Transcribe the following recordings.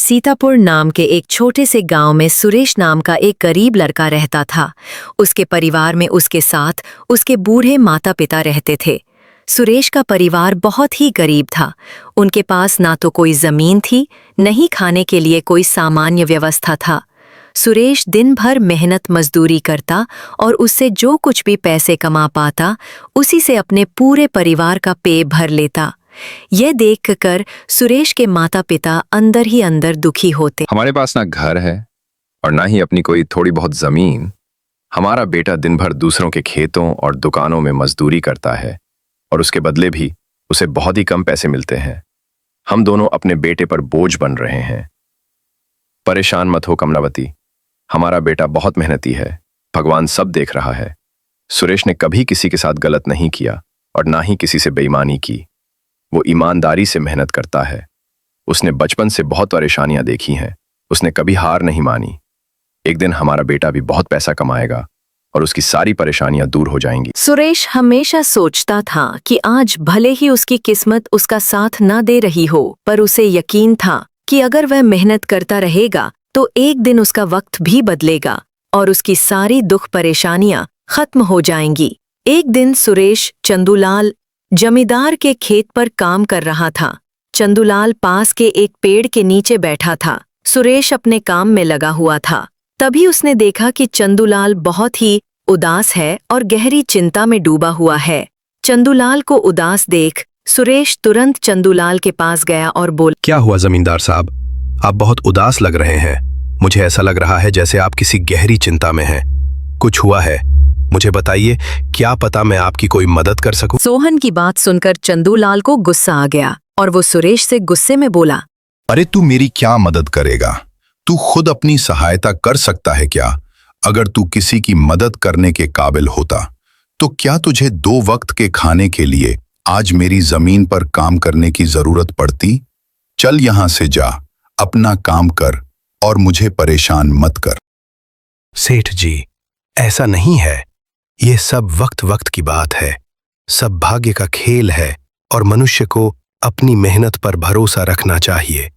सीतापुर नाम के एक छोटे से गांव में सुरेश नाम का एक गरीब लड़का रहता था। उसके परिवार में उसके साथ उसके बूढ़े माता पिता रहते थे। सुरेश का परिवार बहुत ही गरीब था। उनके पास ना तो कोई जमीन थी, न ही खाने के लिए कोई सामान्य व्यवस्था था। सुरेश दिन भर मेहनत मजदूरी करता और उससे जो कुछ भी पैसे कमा पाता, उसी से अपने पूरे परिवार का पेट भर लेता। यह देखकर सुरेश के माता पिता अंदर ही अंदर दुखी होते। हमारे पास ना घर है और ना ही अपनी कोई थोड़ी बहुत जमीन। हमारा बेटा दिन भर दूसरों के खेतों और दुकानों में मजदूरी करता है और उसके बदले भी उसे बहुत ही कम पैसे मिलते हैं। हम दोनों अपने बेटे पर बोझ बन रहे हैं। परेशान मत हो कमलावती, हमारा बेटा बहुत मेहनती है, भगवान सब देख रहा है। सुरेश ने कभी किसी के साथ गलत नहीं किया और ना ही किसी से बेईमानी की। वो ईमानदारी से मेहनत करता है। उसने बचपन से बहुत परेशानियां देखी हैं, उसने कभी हार नहीं मानी। एक दिन हमारा बेटा भी बहुत पैसा कमाएगा और उसकी सारी परेशानियां दूर हो जाएंगी। सुरेश हमेशा सोचता था कि आज भले ही उसकी किस्मत उसका साथ ना दे रही हो, पर उसे यकीन था कि अगर वह मेहनत करता रहेगा तो एक दिन उसका वक्त भी बदलेगा और उसकी सारी दुख परेशानियां खत्म हो जाएंगी। एक दिन सुरेश चंदूलाल जमींदार के खेत पर काम कर रहा था। चंदूलाल पास के एक पेड़ के नीचे बैठा था। सुरेश अपने काम में लगा हुआ था। तभी उसने देखा कि चंदूलाल बहुत ही उदास है और गहरी चिंता में डूबा हुआ है। चंदूलाल को उदास देख सुरेश तुरंत चंदूलाल के पास गया और बोला, क्या हुआ जमींदार साहब, आप बहुत उदास लग रहे हैं। मुझे ऐसा लग रहा है जैसे आप किसी गहरी चिंता में हैं। कुछ हुआ है, मुझे बताइए, क्या पता मैं आपकी कोई मदद कर सकूं। सोहन की बात सुनकर चंदूलाल को गुस्सा आ गया और वो सुरेश से गुस्से में बोला, अरे तू मेरी क्या मदद करेगा? तू खुद अपनी सहायता कर सकता है क्या? अगर तू किसी की मदद करने के काबिल होता तो क्या तुझे 2 वक्त के खाने के लिए आज मेरी जमीन पर काम करने की जरूरत पड़ती? चल यहां से जा, अपना काम कर और मुझे परेशान मत कर। सेठ जी, ऐसा नहीं है। ये सब वक्त वक्त की बात है। सब भाग्य का खेल है और मनुष्य को अपनी मेहनत पर भरोसा रखना चाहिए।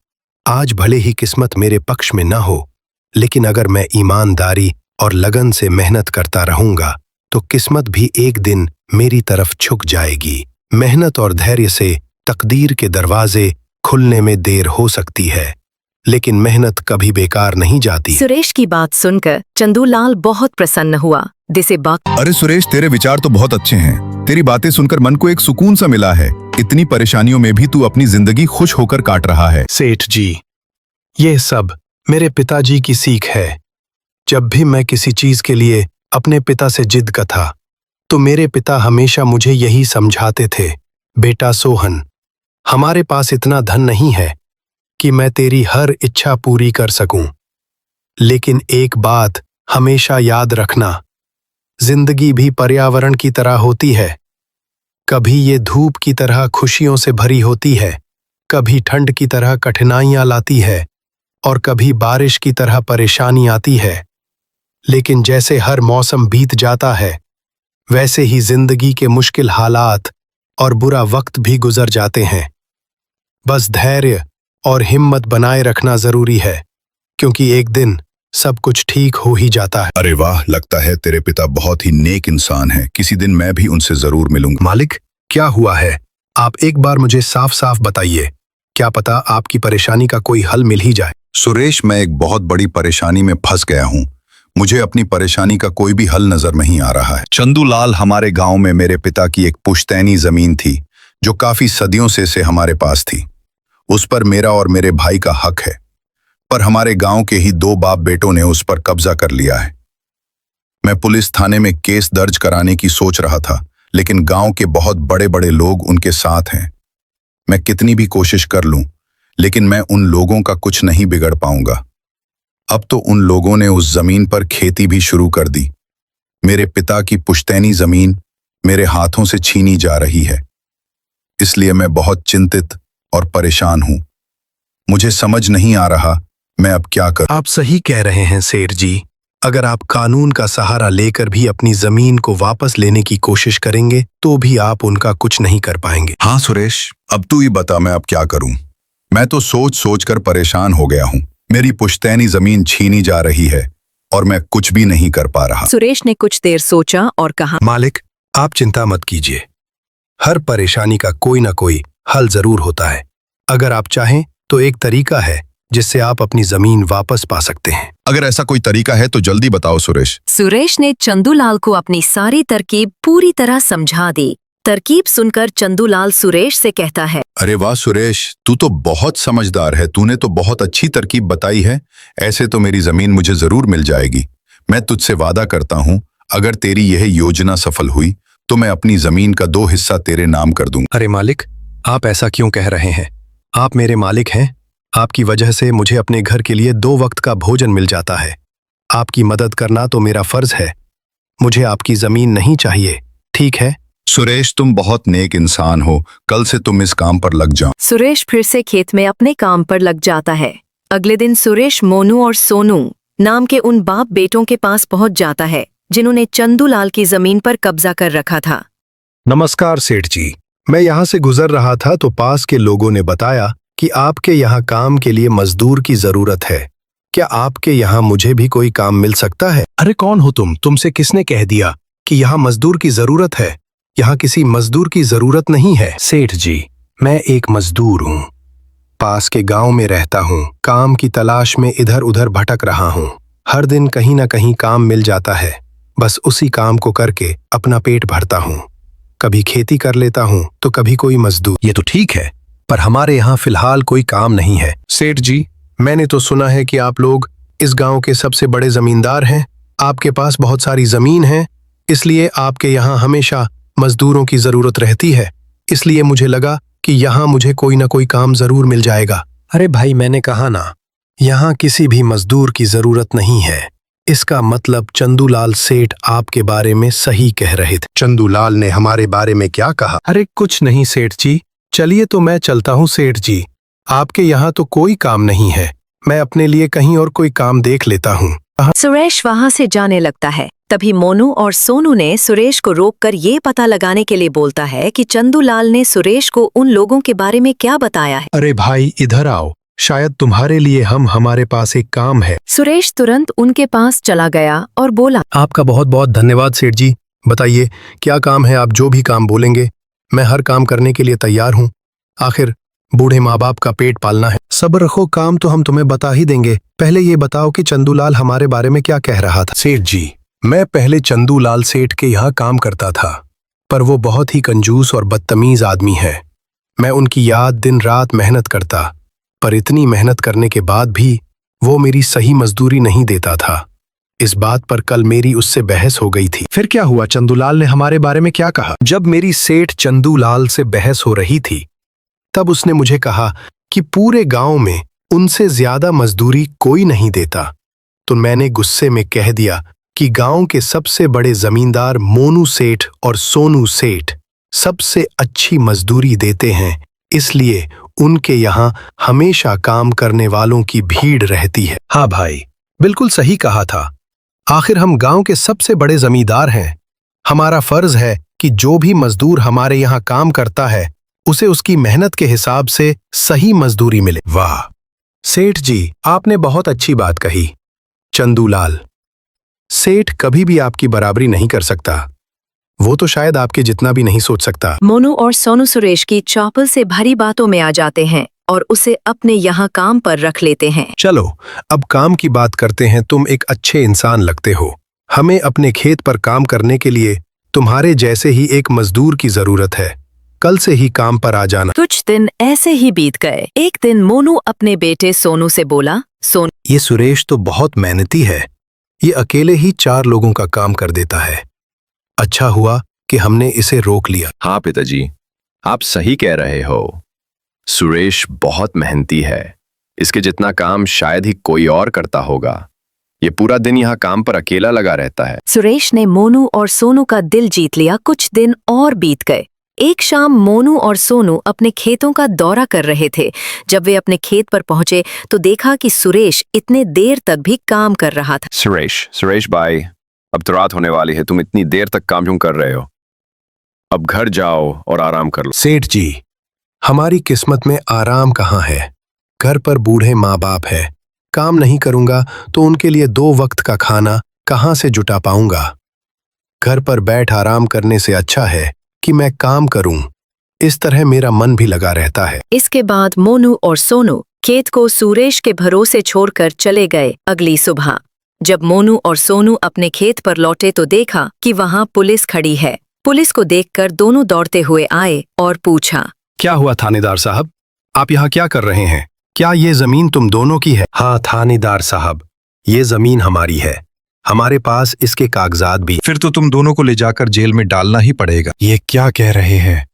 आज भले ही किस्मत मेरे पक्ष में न हो, लेकिन अगर मैं ईमानदारी और लगन से मेहनत करता रहूंगा तो किस्मत भी एक दिन मेरी तरफ झुक जाएगी। मेहनत और धैर्य से तकदीर के दरवाजे खुलने में देर हो सकती है, लेकिन मेहनत कभी बेकार नहीं जाती। सुरेश की बात सुनकर चंदूलाल बहुत प्रसन्न हुआ। जिसे अरे सुरेश, तेरे विचार तो बहुत अच्छे हैं। तेरी बातें सुनकर मन को एक सुकून सा मिला है। इतनी परेशानियों में भी तू अपनी जिंदगी खुश होकर काट रहा है। सेठ जी, ये सब मेरे पिताजी की सीख है। जब भी मैं किसी चीज के लिए अपने पिता से जिद का था तो मेरे पिता हमेशा मुझे यही समझाते थे, बेटा सोहन, हमारे पास इतना धन नहीं है कि मैं तेरी हर इच्छा पूरी कर सकूं, लेकिन एक बात हमेशा याद रखना, जिंदगी भी पर्यावरण की तरह होती है। कभी ये धूप की तरह खुशियों से भरी होती है, कभी ठंड की तरह कठिनाइयां लाती है और कभी बारिश की तरह परेशानी आती है। लेकिन जैसे हर मौसम बीत जाता है, वैसे ही जिंदगी के मुश्किल हालात और बुरा वक्त भी गुजर जाते हैं। बस धैर्य और हिम्मत बनाए रखना जरूरी है, क्योंकि एक दिन सब कुछ ठीक हो ही जाता है। अरे वाह, लगता है तेरे पिता बहुत ही नेक इंसान हैं। किसी दिन मैं भी उनसे जरूर मिलूंगा। मालिक, क्या हुआ है? आप एक बार मुझे साफ साफ बताइए, क्या पता आपकी परेशानी का कोई हल मिल ही जाए। सुरेश, मैं एक बहुत बड़ी परेशानी में फंस गया हूँ। मुझे अपनी परेशानी का कोई भी हल नजर नहीं आ रहा है। चंदूलाल, हमारे गांव में मेरे पिता की एक पुश्तैनी जमीन थी जो काफी सदियों से हमारे पास थी। उस पर मेरा और मेरे भाई का हक है, पर हमारे गांव के ही 2 बाप बेटों ने उस पर कब्जा कर लिया है। मैं पुलिस थाने में केस दर्ज कराने की सोच रहा था, लेकिन गांव के बहुत बड़े बड़े लोग उनके साथ हैं। मैं कितनी भी कोशिश कर लूं, लेकिन मैं उन लोगों का कुछ नहीं बिगड़ पाऊंगा। अब तो उन लोगों ने उस जमीन पर खेती भी शुरू कर दी। मेरे पिता की पुश्तैनी जमीन मेरे हाथों से छीनी जा रही है, इसलिए मैं बहुत चिंतित और परेशान हूं। मुझे समझ नहीं आ रहा मैं अब क्या करूं। आप सही कह रहे हैं सेठ जी। अगर आप कानून का सहारा लेकर भी अपनी जमीन को वापस लेने की कोशिश करेंगे तो भी आप उनका कुछ नहीं कर पाएंगे। हाँ सुरेश, अब तू ही बता मैं अब क्या करूं। मैं तो सोच सोच कर परेशान हो गया हूँ। मेरी पुश्तैनी जमीन छीनी जा रही है और मैं कुछ भी नहीं कर पा रहा। सुरेश ने कुछ देर सोचा और कहा, मालिक, आप चिंता मत कीजिए। हर परेशानी का कोई ना कोई हल जरूर होता है। अगर आप चाहें तो एक तरीका है जिससे आप अपनी जमीन वापस पा सकते हैं। अगर ऐसा कोई तरीका है तो जल्दी बताओ सुरेश। सुरेश ने चंदूलाल को अपनी सारी तरकीब पूरी तरह समझा दी। तरकीब सुनकर चंदूलाल सुरेश से कहता है, अरे वाह सुरेश, तू तो बहुत समझदार है। तूने तो बहुत अच्छी तरकीब बताई है। ऐसे तो मेरी जमीन मुझे जरूर मिल जाएगी। मैं तुझसे वादा करता हूँ, अगर तेरी यह योजना सफल हुई तो मैं अपनी जमीन का 2 हिस्सा तेरे नाम कर दूंगा। अरे मालिक, आप ऐसा क्यों कह रहे हैं? आप मेरे मालिक हैं। आपकी वजह से मुझे अपने घर के लिए 2 वक्त का भोजन मिल जाता है। आपकी मदद करना तो मेरा फर्ज है। मुझे आपकी जमीन नहीं चाहिए, ठीक है? सुरेश, तुम बहुत नेक इंसान हो। कल से तुम इस काम पर लग जाओ। सुरेश फिर से खेत में अपने काम पर लग जाता है। अगले दिन सुरेश मोनू और सोनू नाम के उन बाप बेटों के पास पहुंच जाता है जिन्होंने चंदूलाल की जमीन पर कब्जा कर रखा था। नमस्कार सेठ जी, मैं यहाँ से गुजर रहा था तो पास के लोगों ने बताया कि आपके यहाँ काम के लिए मजदूर की जरूरत है। क्या आपके यहाँ मुझे भी कोई काम मिल सकता है? अरे कौन हो तुम? तुमसे किसने कह दिया कि यहाँ मजदूर की जरूरत है? यहाँ किसी मजदूर की जरूरत नहीं है। सेठ जी, मैं एक मजदूर हूँ। पास के गांव में रहता हूँ। काम की तलाश में इधर उधर भटक रहा हूँ। हर दिन कहीं ना कहीं काम मिल जाता है। बस उसी काम को करके अपना पेट भरता हूँ। कभी खेती कर लेता हूँ तो कभी कोई मजदूर। ये तो ठीक है, पर हमारे यहाँ फिलहाल कोई काम नहीं है। सेठ जी, मैंने तो सुना है कि आप लोग इस गांव के सबसे बड़े जमींदार हैं। आपके पास बहुत सारी जमीन है, इसलिए आपके यहाँ हमेशा मजदूरों की जरूरत रहती है। इसलिए मुझे लगा कि यहाँ मुझे कोई ना कोई काम जरूर मिल जाएगा। अरे भाई, मैंने कहा ना, यहाँ किसी भी मजदूर की जरूरत नहीं है। इसका मतलब चंदूलाल सेठ आपके बारे में सही कह रहे थे। चंदूलाल ने हमारे बारे में क्या कहा? अरे कुछ नहीं सेठ जी, चलिए तो मैं चलता हूँ सेठ जी। आपके यहाँ तो कोई काम नहीं है। मैं अपने लिए कहीं और कोई काम देख लेता हूँ। सुरेश वहां से जाने लगता है। तभी मोनू और सोनू ने सुरेश को रोककर ये पता लगाने के लिए बोलता है कि चंदूलाल ने सुरेश को उन लोगों के बारे में क्या बताया है। अरे भाई, इधर आओ, शायद तुम्हारे लिए हमारे पास एक काम है। सुरेश तुरंत उनके पास चला गया और बोला, आपका बहुत बहुत धन्यवाद सेठ जी। बताइए क्या काम है? आप जो भी काम बोलेंगे मैं हर काम करने के लिए तैयार हूँ। आखिर बूढ़े माँ बाप का पेट पालना है। सब्र रखो, काम तो हम तुम्हें बता ही देंगे। पहले ये बताओ कि चंदूलाल हमारे बारे में क्या कह रहा था। सेठ जी, मैं पहले चंदूलाल सेठ के यहाँ काम करता था, पर वो बहुत ही कंजूस और बदतमीज आदमी है। मैं उनकी याद दिन रात मेहनत करता, पर इतनी मेहनत करने के बाद भी वो मेरी सही मजदूरी नहीं देता था। इस बात पर कल मेरी उससे बहस हो गई थी। फिर क्या हुआ? चंदूलाल ने हमारे बारे में क्या कहा? जब मेरी सेठ चंदूलाल से बहस हो रही थी तब उसने मुझे कहा कि पूरे गांव में उनसे ज्यादा मजदूरी कोई नहीं देता। तो मैंने गुस्से में कह दिया कि गांव के सबसे बड़े जमींदार मोनू सेठ और सोनू सेठ सबसे अच्छी मजदूरी देते हैं, इसलिए उनके यहाँ हमेशा काम करने वालों की भीड़ रहती है। हाँ भाई, बिल्कुल सही कहा था। आखिर हम गांव के सबसे बड़े जमींदार हैं। हमारा फर्ज है कि जो भी मजदूर हमारे यहाँ काम करता है उसे उसकी मेहनत के हिसाब से सही मजदूरी मिले। वाह सेठ जी, आपने बहुत अच्छी बात कही। चंदूलाल सेठ कभी भी आपकी बराबरी नहीं कर सकता। वो तो शायद आपके जितना भी नहीं सोच सकता। मोनू और सोनू सुरेश की चौपल से भरी बातों में आ जाते हैं और उसे अपने यहाँ काम पर रख लेते हैं। चलो अब काम की बात करते हैं। तुम एक अच्छे इंसान लगते हो। हमें अपने खेत पर काम करने के लिए तुम्हारे जैसे ही एक मजदूर की जरूरत है। कल से ही काम पर आ जाना। कुछ दिन ऐसे ही बीत गए। एक दिन मोनू अपने बेटे सोनू से बोला, सोनू, ये सुरेश तो बहुत मेहनती है। ये अकेले ही 4 लोगों का काम कर देता है। अच्छा हुआ कि हमने इसे रोक लिया। हाँ पिताजी, आप सही कह रहे हो। सुरेश बहुत मेहनती है। इसके जितना काम शायद ही कोई और करता होगा। ये पूरा दिन यहाँ काम पर अकेला लगा रहता है। सुरेश ने मोनू और सोनू का दिल जीत लिया। कुछ दिन और बीत गए। एक शाम मोनू और सोनू अपने खेतों का दौरा कर रहे थे। जब वे अपने खेत पर पहुंचे तो देखा कि सुरेश इतने देर तक भी काम कर रहा था। सुरेश भाई, अब तो रात होने वाली है। तुम इतनी देर तक काम क्यों कर रहे हो? अब घर जाओ और आराम कर लो। सेठ जी, हमारी किस्मत में आराम कहाँ है? घर पर बूढ़े माँ बाप है, काम नहीं करूंगा तो उनके लिए 2 वक्त का खाना कहाँ से जुटा पाऊंगा। घर पर बैठ आराम करने से अच्छा है कि मैं काम करूं। इस तरह मेरा मन भी लगा रहता है। इसके बाद मोनू और सोनू खेत को सुरेश के भरोसे छोड़कर चले गए। अगली सुबह जब मोनू और सोनू अपने खेत पर लौटे तो देखा कि वहां पुलिस खड़ी है। पुलिस को देखकर दोनों दौड़ते हुए आए और पूछा, क्या हुआ थानेदार साहब, आप यहाँ क्या कर रहे हैं? क्या ये जमीन तुम दोनों की है? हाँ थानेदार साहब, ये जमीन हमारी है, हमारे पास इसके कागजात भी। फिर तो तुम दोनों को ले जाकर जेल में डालना ही पड़ेगा। ये क्या कह रहे हैं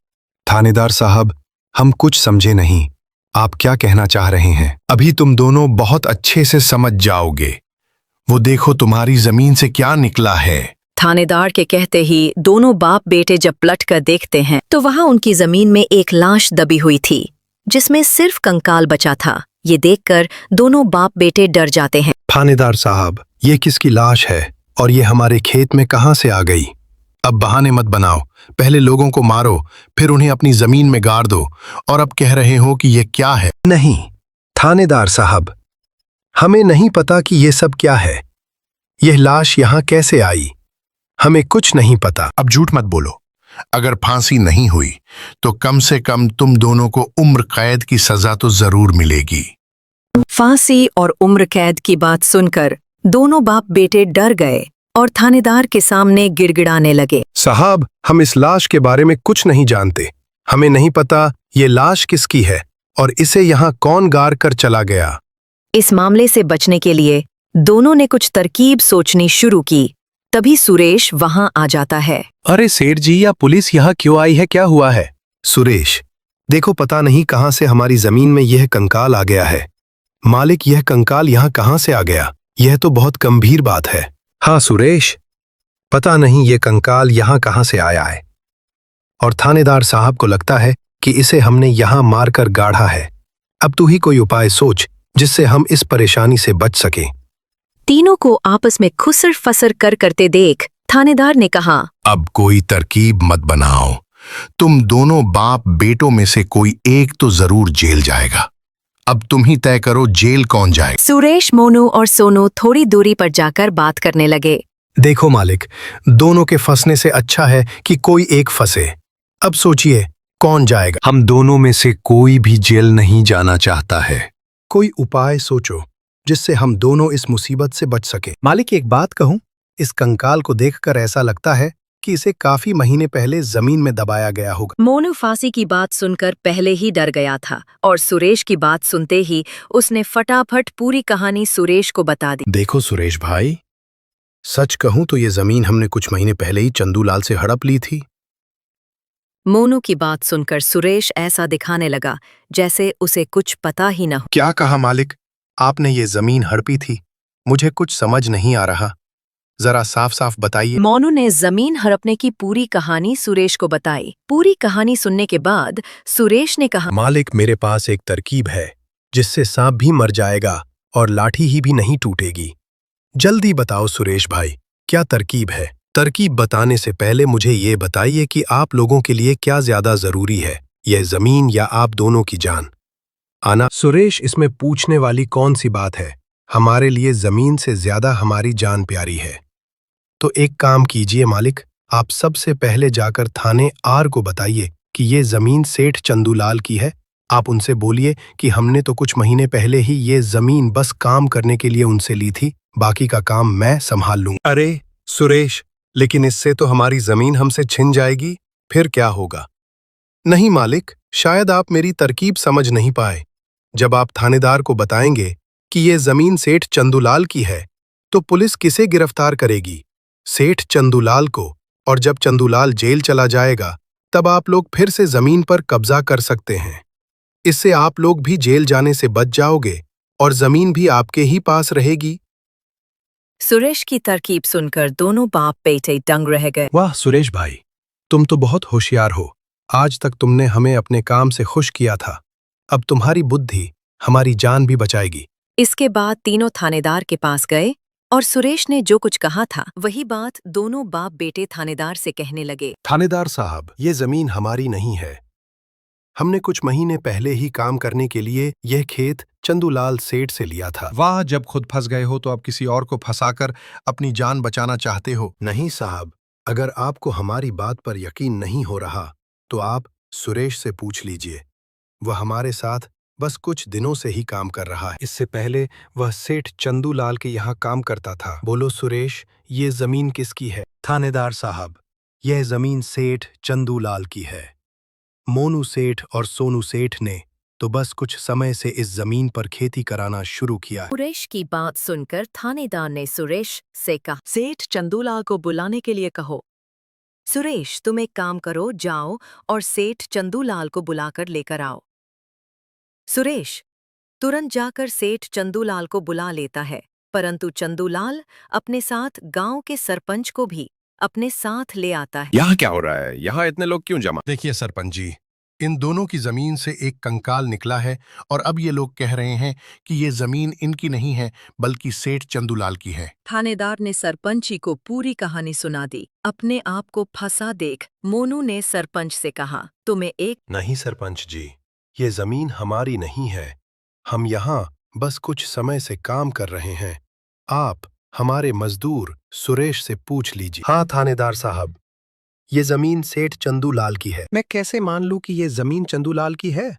थानेदार साहब, हम कुछ समझे नहीं, आप क्या कहना चाह रहे हैं? अभी तुम दोनों बहुत अच्छे से समझ जाओगे। वो देखो तुम्हारी जमीन से क्या निकला है। थानेदार के कहते ही दोनों बाप बेटे जब पलट कर देखते हैं तो वहां उनकी जमीन में एक लाश दबी हुई थी, जिसमें सिर्फ कंकाल बचा था। ये देखकर दोनों बाप बेटे डर जाते हैं। थानेदार साहब, ये किसकी लाश है और ये हमारे खेत में कहाँ से आ गई? अब बहाने मत बनाओ, पहले लोगों को मारो, फिर उन्हें अपनी जमीन में गाड़ दो, और अब कह रहे हो कि ये क्या है? नहीं थानेदार साहब, हमें नहीं पता कि ये सब क्या है। यह लाश यहाँ कैसे आई, हमें कुछ नहीं पता। अब झूठ मत बोलो, अगर फांसी नहीं हुई तो कम से कम तुम दोनों को उम्र कैद की सजा तो जरूर मिलेगी। फांसी और उम्र कैद की बात सुनकर दोनों बाप बेटे डर गए और थानेदार के सामने गिड़गिड़ाने लगे। साहब, हम इस लाश के बारे में कुछ नहीं जानते, हमें नहीं पता ये लाश किसकी है और इसे यहाँ कौन गाड़ कर चला गया। इस मामले से बचने के लिए दोनों ने कुछ तरकीब सोचनी शुरू की। तभी सुरेश वहां आ जाता है। अरे सेठ जी, या पुलिस यहाँ क्यों आई है, क्या हुआ है? सुरेश, देखो पता नहीं कहाँ से हमारी जमीन में यह कंकाल आ गया है। मालिक, यह कंकाल यहाँ कहाँ से आ गया? यह तो बहुत गंभीर बात है। हाँ सुरेश, पता नहीं ये कंकाल यहाँ कहाँ से आया है, और थानेदार साहब को लगता है कि इसे हमने यहाँ मारकर गाढ़ा है। अब तू ही कोई उपाय सोच जिससे हम इस परेशानी से बच सकें। तीनों को आपस में खुसर फसर करते देख थानेदार ने कहा, अब कोई तरकीब मत बनाओ, तुम दोनों बाप बेटों में से कोई एक तो जरूर जेल जाएगा। अब तुम ही तय करो जेल कौन जाएगा। सुरेश, मोनू और सोनू थोड़ी दूरी पर जाकर बात करने लगे। देखो मालिक, दोनों के फंसने से अच्छा है कि कोई एक फंसे। अब सोचिए कौन जाएगा। हम दोनों में से कोई भी जेल नहीं जाना चाहता है। कोई उपाय सोचो जिससे हम दोनों इस मुसीबत से बच सके। मालिक, एक बात कहूं, इस कंकाल को देखकर ऐसा लगता है कि इसे काफी महीने पहले जमीन में दबाया गया होगा। मोनू फांसी की बात सुनकर पहले ही डर गया था और सुरेश की बात सुनते ही उसने फटाफट पूरी कहानी सुरेश को बता दी। देखो सुरेश भाई, सच कहूं तो ये जमीन हमने कुछ महीने पहले ही चंदूलाल से हड़प ली थी। मोनू की बात सुनकर सुरेश ऐसा दिखाने लगा जैसे उसे कुछ पता ही न हो। क्या कहा मालिक, आपने ये जमीन हड़पी थी? मुझे कुछ समझ नहीं आ रहा, जरा साफ साफ बताइए। मोनू ने जमीन हड़पने की पूरी कहानी सुरेश को बताई। पूरी कहानी सुनने के बाद सुरेश ने कहा, मालिक, मेरे पास एक तरकीब है जिससे सांप भी मर जाएगा और लाठी ही भी नहीं टूटेगी। जल्दी बताओ सुरेश भाई, क्या तरकीब है? तरकीब बताने से पहले मुझे ये बताइए कि आप लोगों के लिए क्या ज्यादा जरूरी है, यह जमीन या आप दोनों की जान? आना सुरेश, इसमें पूछने वाली कौन सी बात है? हमारे लिए जमीन से ज्यादा हमारी जान प्यारी है। तो एक काम कीजिए मालिक, आप सबसे पहले जाकर थाने आर को बताइए कि ये जमीन सेठ चंदूलाल की है। आप उनसे बोलिए कि हमने तो कुछ महीने पहले ही ये जमीन बस काम करने के लिए उनसे ली थी, बाकी का काम मैं संभाल लूंगा। अरे सुरेश, लेकिन इससे तो हमारी जमीन हमसे छिन जाएगी, फिर क्या होगा? नहीं मालिक, शायद आप मेरी तरकीब समझ नहीं पाए। जब आप थानेदार को बताएंगे कि ये जमीन सेठ चंदूलाल की है, तो पुलिस किसे गिरफ्तार करेगी? सेठ चंदूलाल को। और जब चंदूलाल जेल चला जाएगा, तब आप लोग फिर से जमीन पर कब्जा कर सकते हैं। इससे आप लोग भी जेल जाने से बच जाओगे और जमीन भी आपके ही पास रहेगी। सुरेश की तरकीब सुनकर दोनों बाप बेटे दंग रह गए। वाह सुरेश भाई, तुम तो बहुत होशियार हो। आज तक तुमने हमें अपने काम से खुश किया था, अब तुम्हारी बुद्धि हमारी जान भी बचाएगी। इसके बाद तीनों थानेदार के पास गए और सुरेश ने जो कुछ कहा था वही बात दोनों बाप बेटे थानेदार से कहने लगे। थानेदार साहब, ये जमीन हमारी नहीं है। हमने कुछ महीने पहले ही काम करने के लिए यह खेत चंदूलाल सेठ से लिया था। वाह, जब खुद फंस गए हो तो अब किसी और को फंसाकर अपनी जान बचाना चाहते हो। नहीं साहब, अगर आपको हमारी बात पर यकीन नहीं हो रहा तो आप सुरेश से पूछ लीजिए। वह हमारे साथ बस कुछ दिनों से ही काम कर रहा है। इससे पहले वह सेठ चंदूलाल के यहाँ काम करता था। बोलो सुरेश, ये जमीन किसकी है? थानेदार साहब, यह जमीन सेठ चंदूलाल की है। मोनू सेठ और सोनू सेठ ने तो बस कुछ समय से इस जमीन पर खेती कराना शुरू किया है। सुरेश की बात सुनकर थानेदार ने सुरेश से कहा, सेठ चंदूलाल को बुलाने के लिए कहो। सुरेश, तुम एक काम करो, जाओ और सेठ चंदूलाल को बुलाकर लेकर आओ। सुरेश तुरंत जाकर सेठ चंदूलाल को बुला लेता है, परंतु चंदूलाल अपने साथ गांव के सरपंच को भी अपने साथ ले आता है। यहाँ क्या हो रहा है? यहाँ इतने लोग क्यों जमा? देखिए सरपंच जी, इन दोनों की जमीन से एक कंकाल निकला है और अब ये लोग कह रहे हैं कि ये जमीन इनकी नहीं है बल्कि सेठ चंदूलाल की है। थानेदार ने सरपंच जी को पूरी कहानी सुना दी। अपने आप को फंसा देख मोनू ने सरपंच से कहा, तुम्हें एक नहीं सरपंच जी, ये जमीन हमारी नहीं है। हम यहाँ बस कुछ समय से काम कर रहे हैं। आप हमारे मजदूर सुरेश से पूछ लीजिए। हाँ थानेदार साहब, ये जमीन सेठ चंदूलाल की है। मैं कैसे मान लूं कि ये जमीन चंदूलाल की है?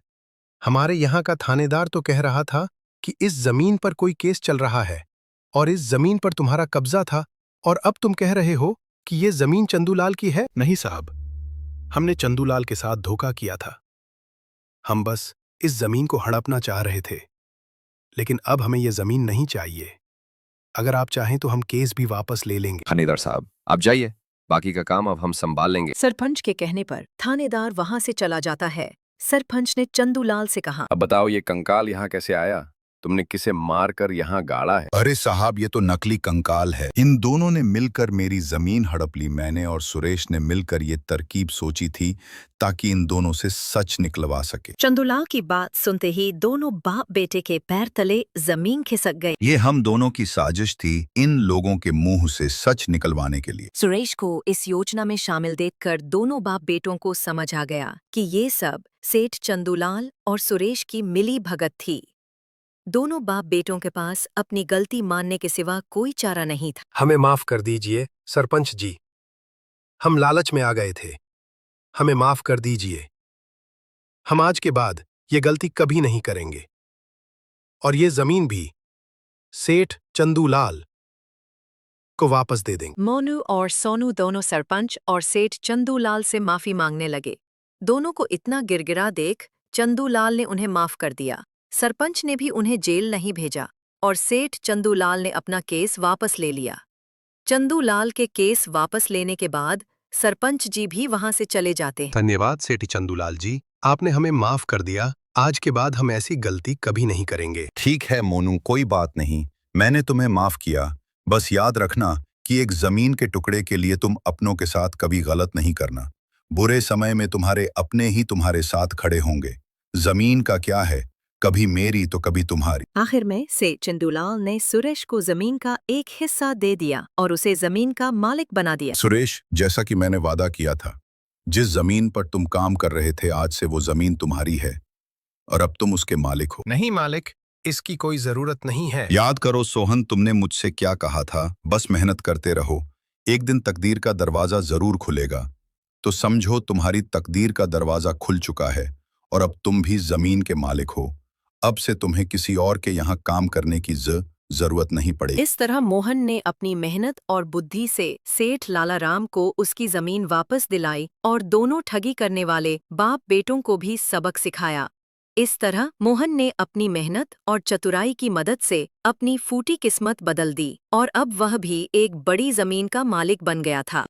हमारे यहाँ का थानेदार तो कह रहा था कि इस जमीन पर कोई केस चल रहा है और इस जमीन पर तुम्हारा कब्जा था, और अब तुम कह रहे हो कि ये जमीन चंदूलाल की है। नहीं साहब, हमने चंदूलाल के साथ धोखा किया था। हम बस इस जमीन को हड़पना चाह रहे थे, लेकिन अब हमें ये जमीन नहीं चाहिए। अगर आप चाहें तो हम केस भी वापस ले लेंगे। थानेदार साहब, आप जाइए, बाकी का काम अब हम संभाल लेंगे। सरपंच के कहने पर थानेदार वहां से चला जाता है। सरपंच ने चंदूलाल से कहा, अब बताओ, ये कंकाल यहाँ कैसे आया? तुमने किसे मार कर यहाँ गाड़ा है? अरे साहब, ये तो नकली कंकाल है। इन दोनों ने मिलकर मेरी जमीन हड़प ली। मैंने और सुरेश ने मिलकर ये तरकीब सोची थी ताकि इन दोनों से सच निकलवा सके। चंदूलाल की बात सुनते ही दोनों बाप बेटे के पैर तले जमीन खिसक गए। ये हम दोनों की साजिश थी इन लोगों के मुंह से सच निकलवाने के लिए। सुरेश को इस योजना में शामिल देखकर दोनों बाप बेटों को समझ आ गया कि ये सब सेठ चंदूलाल और सुरेश की मिली भगत थी। दोनों बाप बेटों के पास अपनी गलती मानने के सिवा कोई चारा नहीं था। हमें माफ कर दीजिए सरपंच जी, हम लालच में आ गए थे। हमें माफ कर दीजिए। हम आज के बाद ये गलती कभी नहीं करेंगे और ये जमीन भी सेठ चंदूलाल को वापस दे देंगे। मोनू और सोनू दोनों सरपंच और सेठ चंदूलाल से माफी मांगने लगे। दोनों को इतना गिरगिरा देख चंदूलाल ने उन्हें माफ कर दिया। सरपंच ने भी उन्हें जेल नहीं भेजा और सेठ चंदूलाल ने अपना केस वापस ले लिया। चंदूलाल के केस वापस लेने के बाद सरपंच जी भी वहां से चले जाते हैं। धन्यवाद सेठ चंदूलाल जी, आपने हमें माफ कर दिया। आज के बाद हम ऐसी गलती कभी नहीं करेंगे। ठीक है मोनू, कोई बात नहीं, मैंने तुम्हें माफ किया। बस याद रखना कि एक जमीन के टुकड़े के लिए तुम अपनों के साथ कभी गलत नहीं करना। बुरे समय में तुम्हारे अपने ही तुम्हारे साथ खड़े होंगे। जमीन का क्या है, कभी मेरी तो कभी तुम्हारी। आखिर में सेठ चंदूलाल ने सुरेश को जमीन का एक हिस्सा दे दिया और उसे जमीन का मालिक बना दिया। सुरेश, जैसा कि मैंने वादा किया था, जिस जमीन पर तुम काम कर रहे थे, आज से वो जमीन तुम्हारी है और अब तुम उसके मालिक हो। नहीं मालिक, इसकी कोई जरूरत नहीं है। याद करो सोहन, तुमने मुझसे क्या कहा था? बस मेहनत करते रहो, एक दिन तकदीर का दरवाजा जरूर खुलेगा। तो समझो तुम्हारी तकदीर का दरवाजा खुल चुका है और अब तुम भी जमीन के मालिक हो। अब से तुम्हें किसी और के यहाँ काम करने की जरूरत नहीं पड़ेगी। इस तरह मोहन ने अपनी मेहनत और बुद्धि से सेठ लालाराम को उसकी जमीन वापस दिलाई और दोनों ठगी करने वाले बाप बेटों को भी सबक सिखाया। इस तरह मोहन ने अपनी मेहनत और चतुराई की मदद से अपनी फूटी किस्मत बदल दी और अब वह भी एक बड़ी जमीन का मालिक बन गया था।